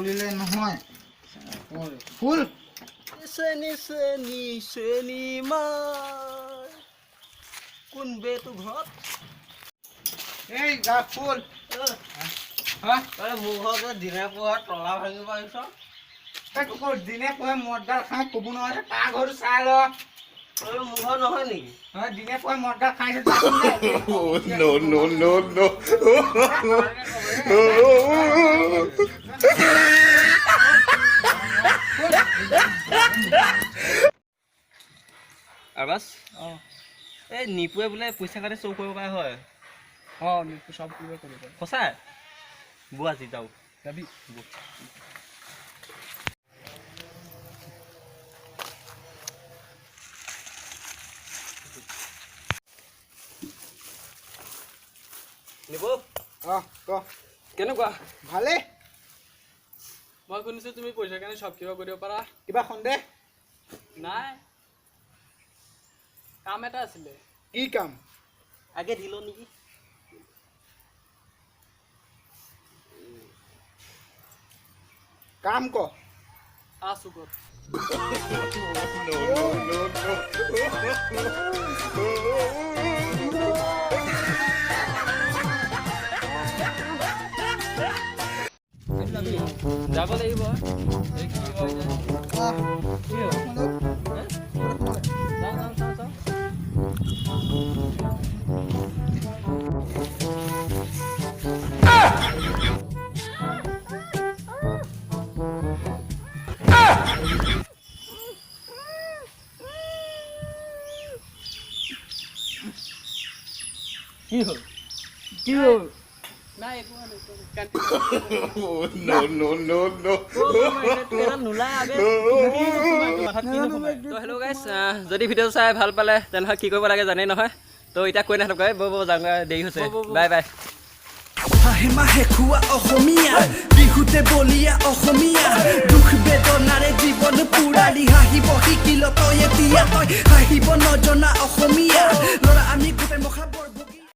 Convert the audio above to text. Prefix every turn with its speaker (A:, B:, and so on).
A: চলিলে নহয় ফুল
B: চেনি চেনি চেনি মাৰ কোন বে তোৰ ঘৰত
A: এই যা ফুল
B: হা তই মোৰ ঘৰত দিনে পোহৰ তলা ভাঙিব আহিছ
A: তই তোৰ দিনে পোহে মদগাল খাই ক'ব নোৱাৰে তাৰ ঘৰটো চাই ল
B: তই মোৰ ঘৰ নহয় নেকি
A: দিনে পোহে মদগাল খাইছে
C: No, no, no, no.
B: আবাস এই নিপুৱে বোলে পইচা কাটি চৌ কৰিব পাৰে হয়
A: নিপু চব কৰিব কৰিব
B: সঁচাই বৌ আজি যাওঁ
A: যাবি
B: নিপু
A: ক
B: কেনেকুৱা
A: ভালে
D: মই শুনিছো তুমি পইচা কাৰণে সব কিবা কৰিব পাৰা
A: কিবা সন্দেহ
D: নাই কাম এটা আছিলে
A: কি কাম
B: আগে দিলো নেকি
A: কাম ক
D: আছো কত
C: No, no,
D: যাব লাগিব এই কি হয় যায় কি হয় যাওঁ
B: কি হ'ল
D: নাই একো
C: no, no, no, no.
B: Hello' গাইছ যদি ভিডিঅ' চাই ভাল পালে তেনেহ'লে কি কৰিব লাগে জানেই নহয় তো এতিয়া কৈ নাথাকক বৌ যাওঁ দেৰি হৈছে বাই বাই
E: হাঁহে মাহে খোৱা অসমীয়া বিহুতে বলিয়া অসমীয়া দুখ বেদনাৰে জীৱন পুৰাৰি হাঁহিব শিকিল তই এতিয়া তই হাঁহিব নজনা অসমীয়া ল'ৰা আমি গোটেই মখা